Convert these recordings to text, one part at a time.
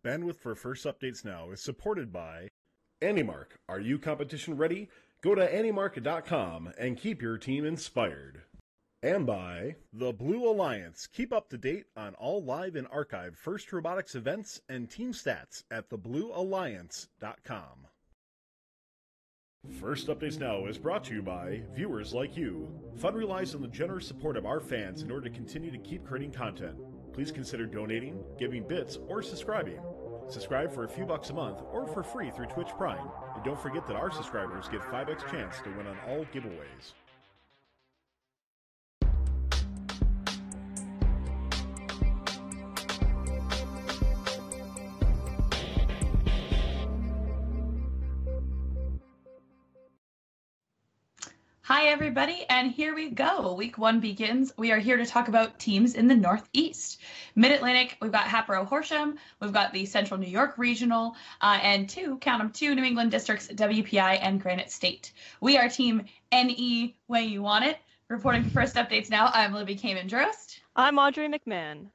Bandwidth for First Updates Now is supported by AndyMark. Are you competition ready? Go to andymark.com and keep your team inspired. And by the Blue Alliance. Keep up to date on all live and archived First Robotics events and team stats at thebluealliance.com. First Updates Now is brought to you by viewers like you. Fund relies on the generous support of our fans in order to continue to keep creating content. Please consider donating, giving bits, or subscribing. Subscribe for a few bucks a month or for free through Twitch Prime. And don't forget that our subscribers get 5x chance to win on all giveaways. Hi, everybody, and here we go. Week 1 begins. We are here to talk about teams in the Northeast. Mid-Atlantic, we've got Hatboro-Horsham, we've got the Central New York Regional, and count them, two New England districts, WPI and Granite State. We are Team NE Way You Want It. Reporting for First Updates Now, I'm Libby Kamen-Drost. I'm Audrey McMahon.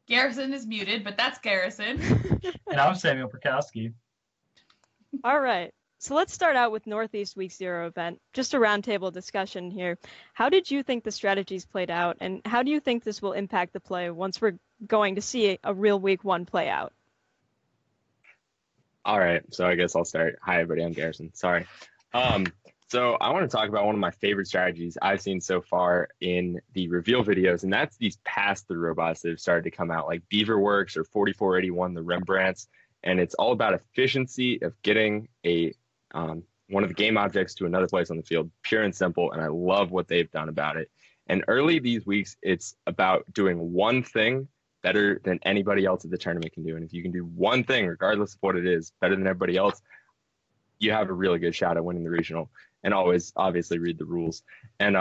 Garrison is muted, but that's Garrison. And I'm Samuel Prokowski. All right. So let's start out with Northeast Week 0 event. Just a roundtable discussion here. How did you think the strategies played out, and how do you think this will impact the play once we're going to see a real Week 1 play out? All right, so I guess I'll start. Hi, everybody. I'm Garrison. Sorry. So I want to talk about one of my favorite strategies I've seen so far in the reveal videos, and that's these pass-through robots that have started to come out, like Beaverworks or 4481, the Rembrandts, and it's all about efficiency of getting one of the game objects to another place on the field, pure and simple, and I love what they've done about it. And early these weeks, it's about doing one thing better than anybody else at the tournament can do. And if you can do one thing, regardless of what it is, better than everybody else, you have a really good shot at winning the regional. And always, obviously, read the rules. And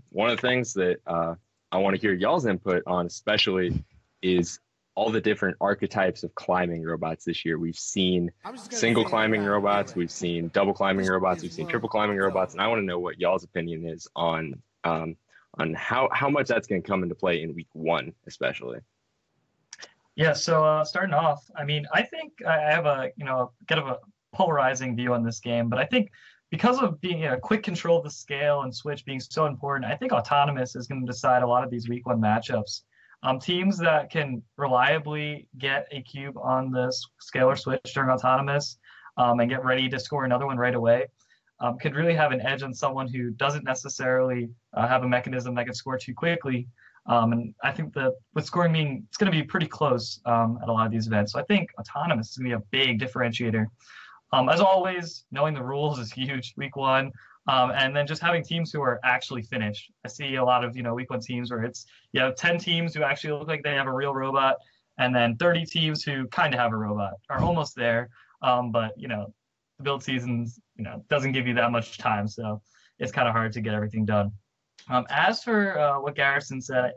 one of the things that I want to hear y'all's input on especially is all the different archetypes of climbing robots this year. We've seen single climbing robots, we've seen double climbing robots, we've seen triple climbing robots, and I want to know what y'all's opinion is on how much that's going to come into play in Week 1, especially. Yeah, so starting off, I mean, I think I have a kind of a polarizing view on this game, but I think because of being a quick control of the scale and switch being so important, I think autonomous is going to decide a lot of these Week 1 matchups. Teams that can reliably get a cube on this scalar switch during autonomous and get ready to score another one right away could really have an edge on someone who doesn't necessarily have a mechanism that can score too quickly. And I think that with scoring being, it's going to be pretty close at a lot of these events. So I think autonomous is going to be a big differentiator. As always, knowing the rules is huge Week 1. And then just having teams who are actually finished. I see a lot of, Week 1 teams where you have 10 teams who actually look like they have a real robot, and then 30 teams who kind of have a robot, are almost there. But, the build seasons, doesn't give you that much time. So it's kind of hard to get everything done. As for what Garrison said,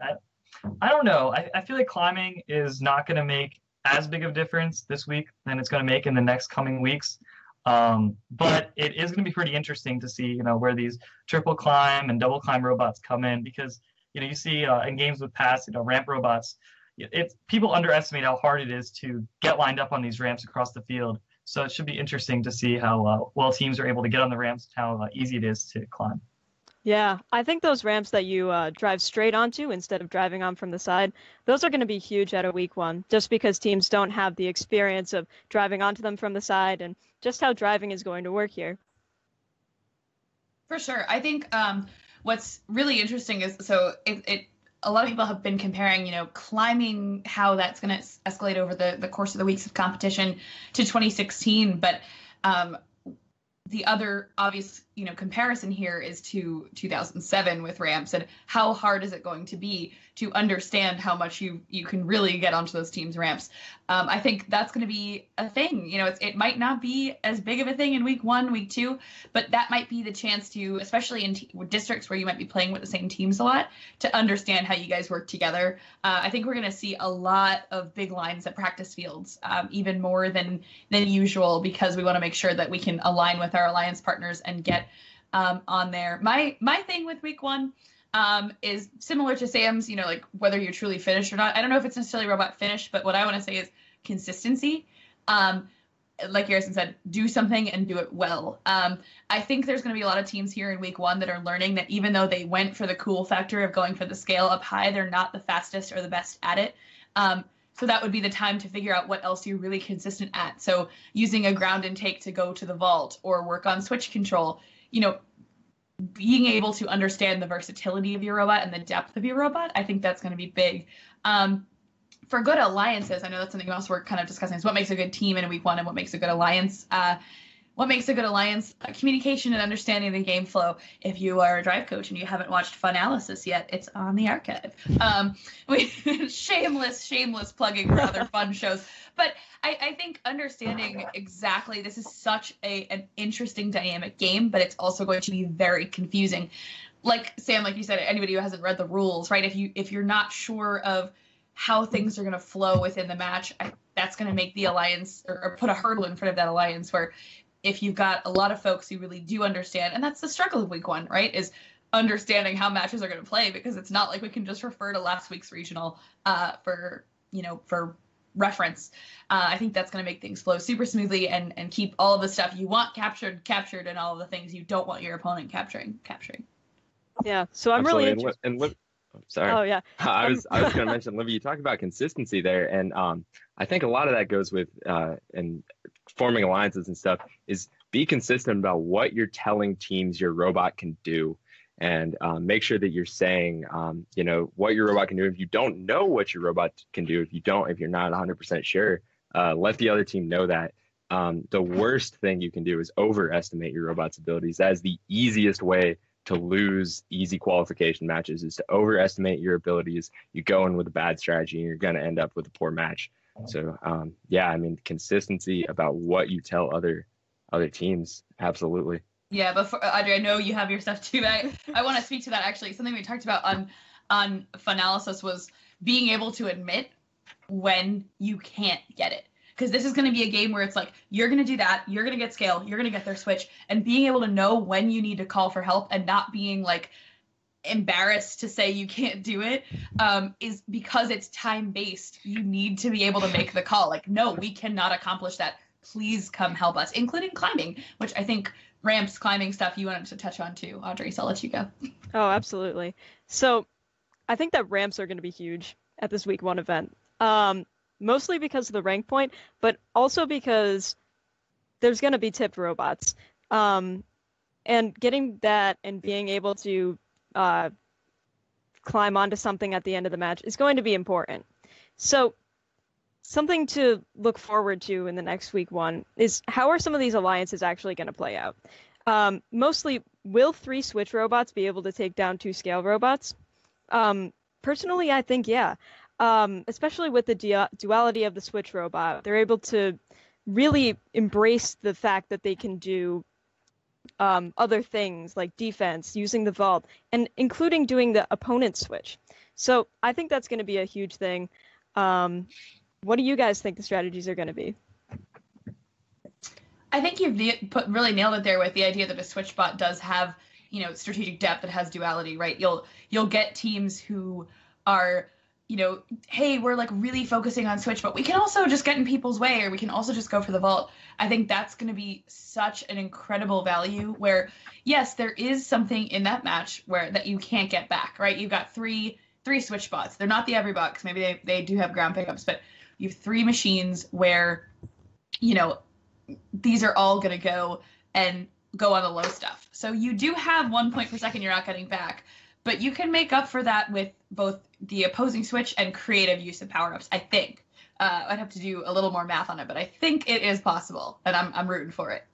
I don't know. I feel like climbing is not going to make as big of a difference this week than it's going to make in the next coming weeks. But it is going to be pretty interesting to see, where these triple climb and double climb robots come in, because, you see in games with pass, ramp robots, people underestimate how hard it is to get lined up on these ramps across the field. So it should be interesting to see how well teams are able to get on the ramps, how easy it is to climb. Yeah, I think those ramps that you drive straight onto instead of driving on from the side, those are going to be huge at a Week 1, just because teams don't have the experience of driving onto them from the side and just how driving is going to work here. For sure. I think what's really interesting is, a lot of people have been comparing, climbing, how that's going to escalate over the course of the weeks of competition to 2016. But the other obvious, comparison here is to 2007 with ramps, and how hard is it going to be to understand how much you can really get onto those teams' ramps. I think that's going to be a thing. It might not be as big of a thing in Week 1, Week 2, but that might be the chance to, especially in districts where you might be playing with the same teams a lot, to understand how you guys work together. I think we're going to see a lot of big lines at practice fields, even more than usual, because we want to make sure that we can align with our alliance partners and get on there. My thing with Week 1, is similar to Sam's, like whether you're truly finished or not. I don't know if it's necessarily robot finish, but what I want to say is consistency. Like Garrison said, do something and do it well. I think there's going to be a lot of teams here in week 1 that are learning that even though they went for the cool factor of going for the scale up high, they're not the fastest or the best at it. So that would be the time to figure out what else you're really consistent at. So using a ground intake to go to the vault or work on switch control, being able to understand the versatility of your robot and the depth of your robot, I think that's going to be big. For good alliances, I know that's something else we're kind of discussing, is what makes a good team in week 1 and what makes a good alliance. What makes a good alliance? Communication and understanding the game flow. If you are a drive coach and you haven't watched Funalysis yet, it's on the archive. Shameless plugging for other fun shows. But I think understanding exactly, this is such an interesting dynamic game, but it's also going to be very confusing. Like Sam, like you said, anybody who hasn't read the rules, right? If you're not sure of how things are going to flow within the match, that's going to make the alliance or put a hurdle in front of that alliance where if you've got a lot of folks who really do understand, and that's the struggle of week 1, right, is understanding how matches are going to play, because it's not like we can just refer to last week's regional for reference. I think that's going to make things flow super smoothly and keep all of the stuff you want captured, and all of the things you don't want your opponent capturing. Yeah, so I'm really interested. Sorry. Oh yeah. I was going to mention, Livy, you talked about consistency there, and I think a lot of that goes with and forming alliances and stuff is be consistent about what you're telling teams your robot can do, and make sure that you're saying what your robot can do. If you don't know what your robot can do, if you're not 100% sure, let the other team know that. The worst thing you can do is overestimate your robot's abilities. That is the easiest way to lose easy qualification matches, is to overestimate your abilities. You go in with a bad strategy and you're going to end up with a poor match. So consistency about what you tell other teams. Absolutely. Yeah, but Audrey, I know you have your stuff too. I want to speak to that actually. Something we talked about on Funalysis was being able to admit when you can't get it. Because this is going to be a game where it's like, you're going to do that, you're going to get scale, you're going to get their switch, and being able to know when you need to call for help and not being like embarrassed to say you can't do it, is because it's time-based. You need to be able to make the call. Like, no, we cannot accomplish that. Please come help us, including climbing, which I think ramps, climbing stuff you wanted to touch on too, Audrey, so I'll let you go. Oh, absolutely. So I think that ramps are going to be huge at this week 1 event. Mostly because of the rank point, but also because there's going to be tipped robots. And getting that and being able to climb onto something at the end of the match is going to be important. So something to look forward to in the next week 1 is how are some of these alliances actually going to play out? Mostly, will 3 switch robots be able to take down 2 scale robots? Personally, I think yeah. Especially with the duality of the switch robot, they're able to really embrace the fact that they can do other things like defense, using the vault, and including doing the opponent switch. So I think that's going to be a huge thing. What do you guys think the strategies are going to be? I think you've really nailed it there with the idea that a switch bot does have, strategic depth, that has duality, right? You'll get teams who are, hey, we're like really focusing on switch, but we can also just get in people's way, or we can also just go for the vault. I think that's going to be such an incredible value where, yes, there is something in that match that you can't get back, right? You've got three switch bots. They're not the every bot, because maybe they do have ground pickups, but you have 3 machines where, these are all going to go on the low stuff. So you do have 1 point per second you're not getting back, but you can make up for that with both the opposing switch and creative use of power-ups, I think. I'd have to do a little more math on it, but I think it is possible, and I'm rooting for it.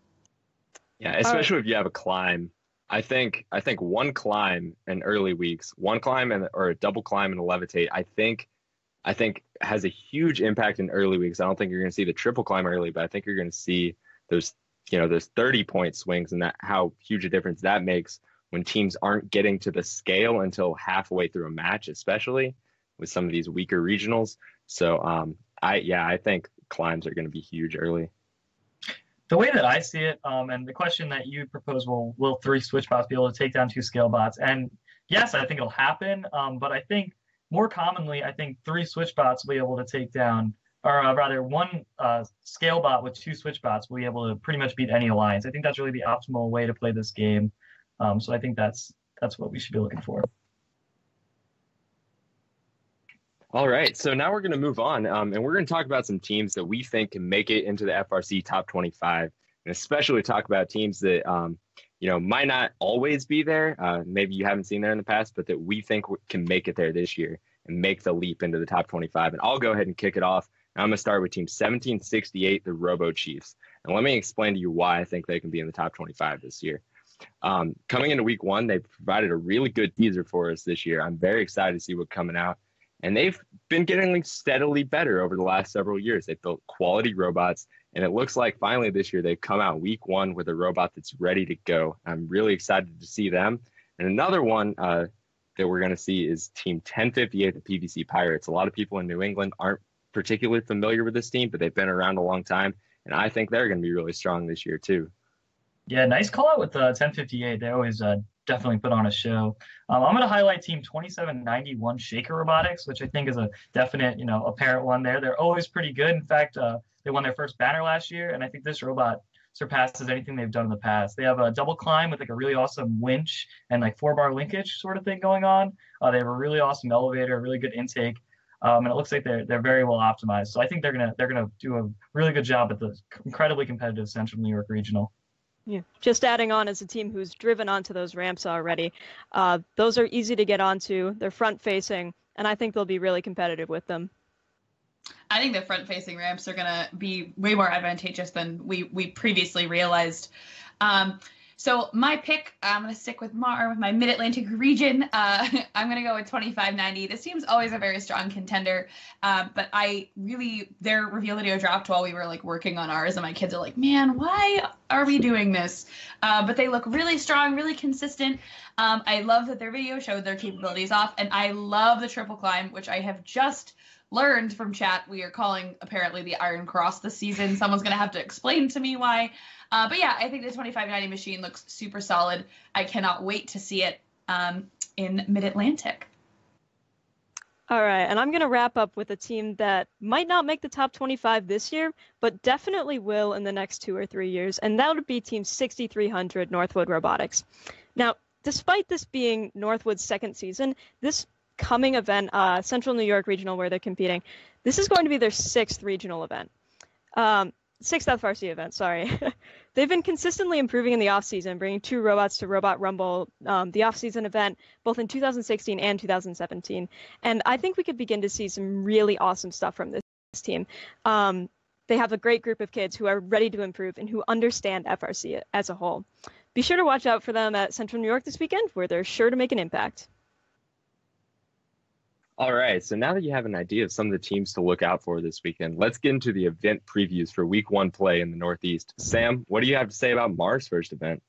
Yeah, especially if you have a climb. I think 1 climb in early weeks, 1 climb or a double climb and a levitate, I think has a huge impact in early weeks. I don't think you're going to see the triple climb early, but I think you're going to see those 30-point swings, and that how huge a difference that makes when teams aren't getting to the scale until halfway through a match, especially with some of these weaker regionals. So I think climbs are going to be huge early. The way that I see it, and the question that you propose, will 3 switch bots be able to take down 2 scale bots? And yes, I think it'll happen. But I think more commonly, I think 3 switch bots will be able to take down, or rather 1 scale bot with 2 switch bots will be able to pretty much beat any alliance. I think that's really the optimal way to play this game. So I think that's what we should be looking for. All right, so now we're going to move on, and we're going to talk about some teams that we think can make it into the FRC top 25, and especially talk about teams that might not always be there. Maybe you haven't seen there in the past, but that we think can make it there this year and make the leap into the top 25. And I'll go ahead and kick it off. I'm going to start with Team 1768, the Robo Chiefs, and let me explain to you why I think they can be in the top 25 this year. Coming into week 1, they provided a really good teaser for us this year. I'm very excited to see what's coming out. And they've been getting steadily better over the last several years. They've built quality robots, and it looks like finally this year they've come out week 1 with a robot that's ready to go. I'm really excited to see them. And another one that we're going to see is Team 1058, the PVC Pirates. A lot of people in New England aren't particularly familiar with this team, but they've been around a long time, and I think they're going to be really strong this year too. Yeah, nice call out with 1058. They always definitely put on a show. I'm going to highlight Team 2791 Shaker Robotics, which I think is a definite, apparent one there. They're always pretty good. In fact, they won their first banner last year, and I think this robot surpasses anything they've done in the past. They have a double climb with like a really awesome winch and like 4-bar linkage sort of thing going on. They have a really awesome elevator, really good intake, and it looks like they're very well optimized. So I think they're gonna do a really good job at the incredibly competitive Central New York Regional. Yeah, just adding on as a team who's driven onto those ramps already. Those are easy to get onto. They're front-facing, and I think they'll be really competitive with them. I think the front-facing ramps are going to be way more advantageous than we previously realized. So my pick, I'm going to stick with my Mid-Atlantic region. I'm going to go with 2590. This team's always a very strong contender, but their reveal video dropped while we were like working on ours, and my kids are like, man, why are we doing this? But they look really strong, really consistent. I love that their video showed their capabilities off, and I love the triple climb, which I have just learned from chat we are calling apparently the Iron Cross this season. Someone's going to have to explain to me why. But yeah, I think the 2590 machine looks super solid. I cannot wait to see it in Mid-Atlantic. All right, and I'm going to wrap up with a team that might not make the top 25 this year, but definitely will in the next 2 or 3 years, and that would be Team 6300 Northwood Robotics. Now, despite this being Northwood's second season, this coming event, Central New York Regional, where they're competing, this is going to be their 6th regional event. 6th FRC event, sorry. They've been consistently improving in the offseason, bringing 2 robots to Robot Rumble, the offseason event, both in 2016 and 2017. And I think we could begin to see some really awesome stuff from this team. They have a great group of kids who are ready to improve and who understand FRC as a whole. Be sure to watch out for them at Central New York this weekend, where they're sure to make an impact. All right, so now that you have an idea of some of the teams to look out for this weekend, let's get into the event previews for week 1 play in the Northeast. Sam, what do you have to say about Mars' first event?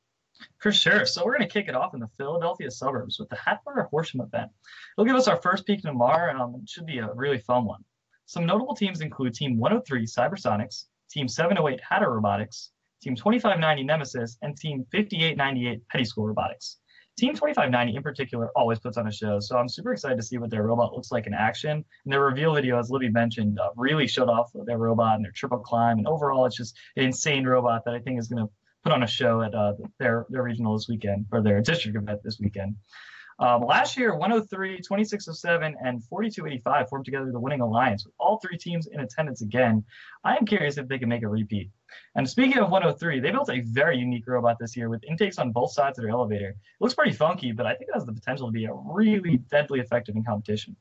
For sure. So we're going to kick it off in the Philadelphia suburbs with the Hatboro Horsham event. It'll give us our first peek into Mar. It should be a really fun one. Some notable teams include Team 103 Cybersonics, Team 708 Hatter Robotics, Team 2590 Nemesis, and Team 5898 Petty School Robotics. Team 2590 in particular always puts on a show, so I'm super excited to see what their robot looks like in action. And their reveal video, as Libby mentioned, really showed off their robot and their triple climb. And overall, it's just an insane robot that I think is going to put on a show at their regional this weekend, or their district event this weekend. Last year, 103, 2607, and 4285 formed together the winning alliance with all 3 teams in attendance again. I am curious if they can make a repeat. And speaking of 103, they built a very unique robot this year with intakes on both sides of their elevator. It looks pretty funky, but I think it has the potential to be a really deadly effective in competition.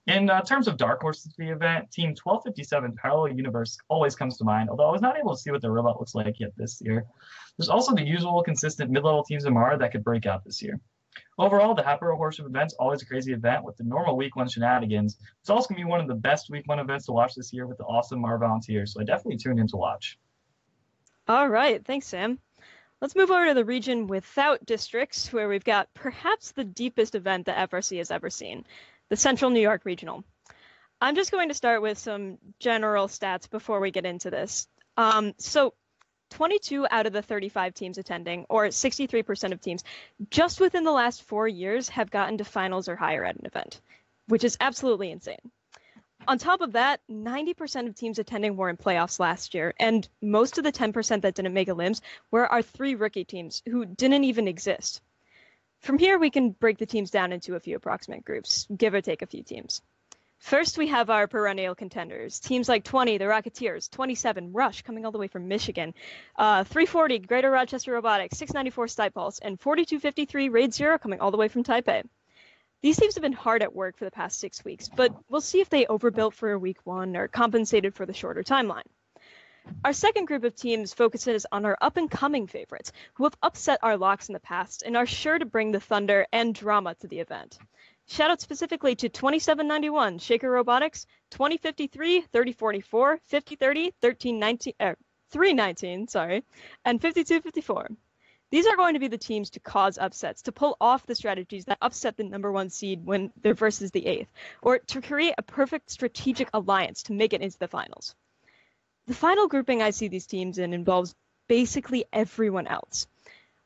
In terms of dark horses for the event, Team 1257 Parallel Universe always comes to mind, although I was not able to see what their robot looks like yet this year. There's also the usual consistent mid-level teams in Mara that could break out this year. Overall, the Hatboro Horsham event's always a crazy event with the normal week 1 shenanigans. It's also going to be one of the best week 1 events to watch this year with the awesome Mara volunteers, so I definitely tuned in to watch. All right, thanks, Sam. Let's move over to the region without districts, where we've got perhaps the deepest event that FRC has ever seen, the Central New York Regional. I'm just going to start with some general stats before we get into this. So 22 out of the 35 teams attending, or 63% of teams, just within the last 4 years have gotten to finals or higher at an event, which is absolutely insane. On top of that, 90% of teams attending were in playoffs last year, and most of the 10% that didn't make elims were our 3 rookie teams who didn't even exist. From here, we can break the teams down into a few approximate groups, give or take a few teams. First, we have our perennial contenders, teams like 20, the Rocketeers, 27, Rush, coming all the way from Michigan, 340, Greater Rochester Robotics, 694, Stipulse, and 4253, Raid Zero, coming all the way from Taipei. These teams have been hard at work for the past 6 weeks, but we'll see if they overbuilt for a week 1 or compensated for the shorter timeline. Our second group of teams focuses on our up-and-coming favorites, who have upset our locks in the past and are sure to bring the thunder and drama to the event. Shout out specifically to 2791, Shaker Robotics, 2053, 3044, 5030, 319, and 5254. These are going to be the teams to cause upsets, to pull off the strategies that upset the number 1 seed when they're versus the 8th, or to create a perfect strategic alliance to make it into the finals. The final grouping I see these teams in involves basically everyone else.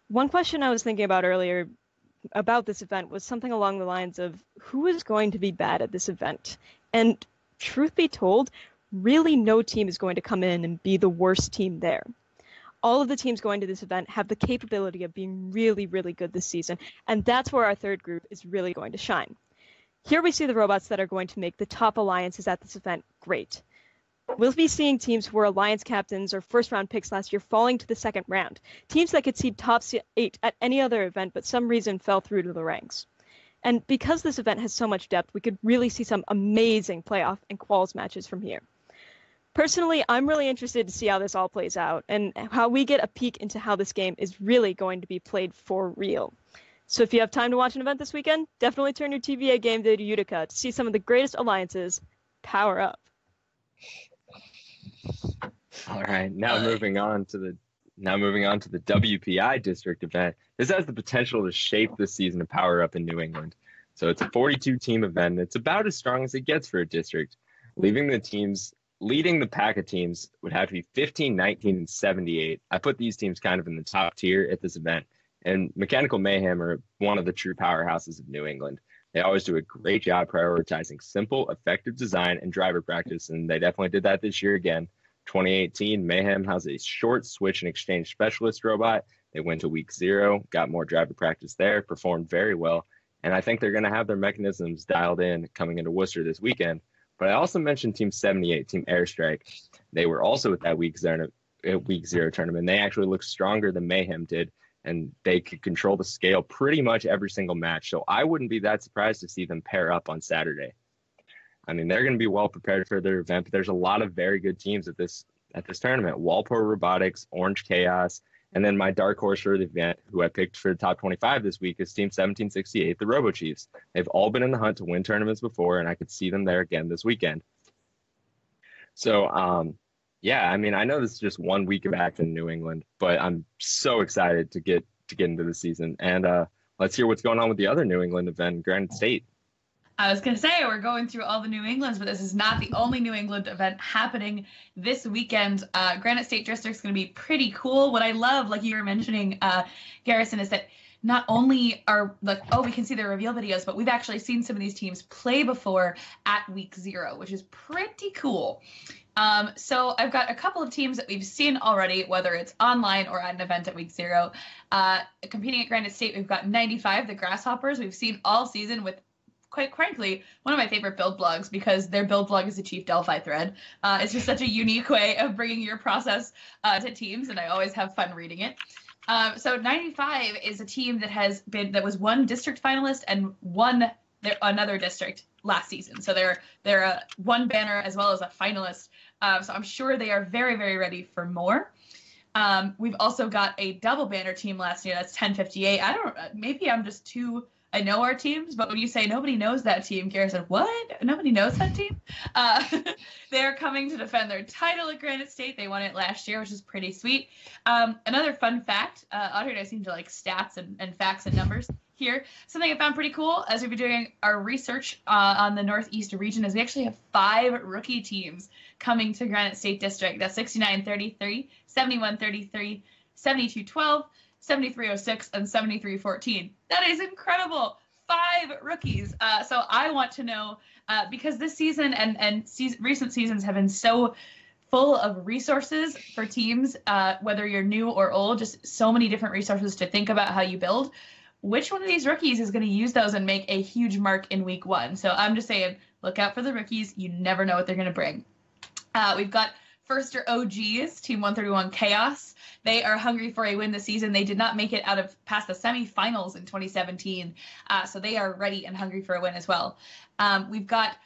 One question I was thinking about earlier about this event was something along the lines of who is going to be bad at this event? And truth be told, really no team is going to come in and be the worst team there. All of the teams going to this event have the capability of being really, really good this season, and that's where our third group is really going to shine. Here we see the robots that are going to make the top alliances at this event great. We'll be seeing teams who were alliance captains or first-round picks last year falling to the second round, teams that could seed top 8 at any other event but some reason fell through to the ranks. And because this event has so much depth, we could really see some amazing playoff and quals matches from here. Personally, I'm really interested to see how this all plays out and how we get a peek into how this game is really going to be played for real. So if you have time to watch an event this weekend, definitely turn your TVA game day to Utica to see some of the greatest alliances power up. All right, now moving on to the WPI district event. This has the potential to shape the season of Power Up in New England. So it's a 42-team event. And it's about as strong as it gets for a district. Leading the pack of teams would have to be 15, 19, and 78. I put these teams kind of in the top tier at this event. And Mechanical Mayhem are one of the true powerhouses of New England. They always do a great job prioritizing simple, effective design and driver practice, and they definitely did that this year again. 2018, Mayhem has a short switch and exchange specialist robot. They went to week 0, got more driver practice there, performed very well, and I think they're going to have their mechanisms dialed in coming into Worcester this weekend. But I also mentioned Team 78, Team Airstrike. They were also at that week 0 tournament. They actually looked stronger than Mayhem did, and they could control the scale pretty much every single match. So I wouldn't be that surprised to see them pair up on Saturday. I mean, they're going to be well prepared for their event, but there's a lot of very good teams at this tournament. Walpole Robotics, Orange Chaos, and then my dark horse for the event, who I picked for the top 25 this week, is Team 1768, the Robo Chiefs. They've all been in the hunt to win tournaments before, and I could see them there again this weekend. So, yeah, I mean, I know this is just 1 week of action in New England, but I'm so excited to get into the season. And let's hear what's going on with the other New England event, Granite State. I was going to say, we're going through all the New Englands, but this is not the only New England event happening this weekend. Granite State District is going to be pretty cool. What I love, like you were mentioning, Garrison, is that not only are we can see their reveal videos, but we've actually seen some of these teams play before at week 0, which is pretty cool. So I've got a couple of teams that we've seen already, whether it's online or at an event at week 0. Competing at Granite State, we've got 95, the Grasshoppers. We've seen all season with, quite frankly, one of my favorite build blogs, because their build blog is a Chief Delphi thread. It's just such a unique way of bringing your process to teams, and I always have fun reading it. So 95 is a team that was one district finalist and won another district last season. So they're a one banner as well as a finalist. So I'm sure they are very, very ready for more. We've also got a double banner team last year. That's 1058. Maybe I'm just too, I know our teams, but when you say nobody knows that team, Garrett said, what? Nobody knows that team? They're coming to defend their title at Granite State. They won it last year, which is pretty sweet. Another fun fact, Audrey and I seem to like stats and facts and numbers. here. Something I found pretty cool as we've been doing our research on the Northeast region is we actually have 5 rookie teams coming to Granite State District. That's 69-33, 71-33, 72-12, 73-06, and 73-14. That is incredible. 5 rookies. So I want to know, because this season and recent seasons have been so full of resources for teams, whether you're new or old, just so many different resources to think about how you build. Which one of these rookies is going to use those and make a huge mark in week 1? So I'm just saying, look out for the rookies. You never know what they're going to bring. We've got Firster OGs, Team 131 Chaos. They are hungry for a win this season. They did not make it past the semifinals in 2017, so they are ready and hungry for a win as well. We've got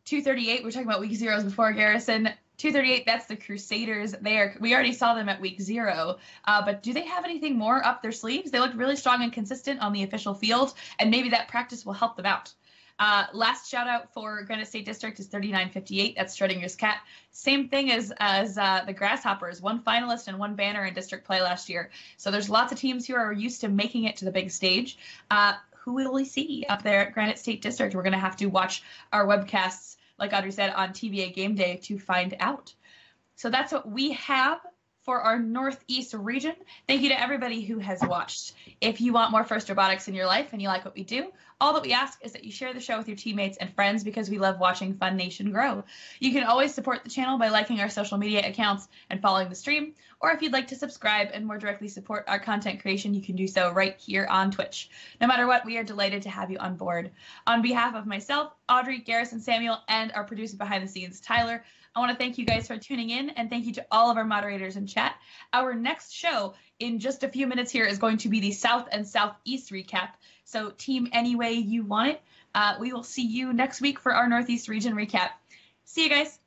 238. We're talking about week 0s before, Garrison. 238, that's the Crusaders. We already saw them at week 0, but do they have anything more up their sleeves? They looked really strong and consistent on the official field, and maybe that practice will help them out. Last shout out for Granite State District is 3958. That's Schrodinger's Cat. Same thing as the Grasshoppers. 1 finalist and 1 banner in district play last year. So there's lots of teams who are used to making it to the big stage. Who will we see up there at Granite State District? We're going to have to watch our webcasts, like Audrey said, on TVA Game Day to find out. So that's what we have for our Northeast region. Thank you to everybody who has watched. If you want more First Robotics in your life and you like what we do, all that we ask is that you share the show with your teammates and friends because we love watching Fun Nation grow. You can always support the channel by liking our social media accounts and following the stream, or if you'd like to subscribe and more directly support our content creation, you can do so right here on Twitch. No matter what, we are delighted to have you on board. On behalf of myself, Audrey, Garrison, Samuel, and our producer behind the scenes, Tyler, I want to thank you guys for tuning in, and thank you to all of our moderators in chat. Our next show in just a few minutes here is going to be the South and Southeast recap. So team any way you want it. We will see you next week for our Northeast region recap. See you guys.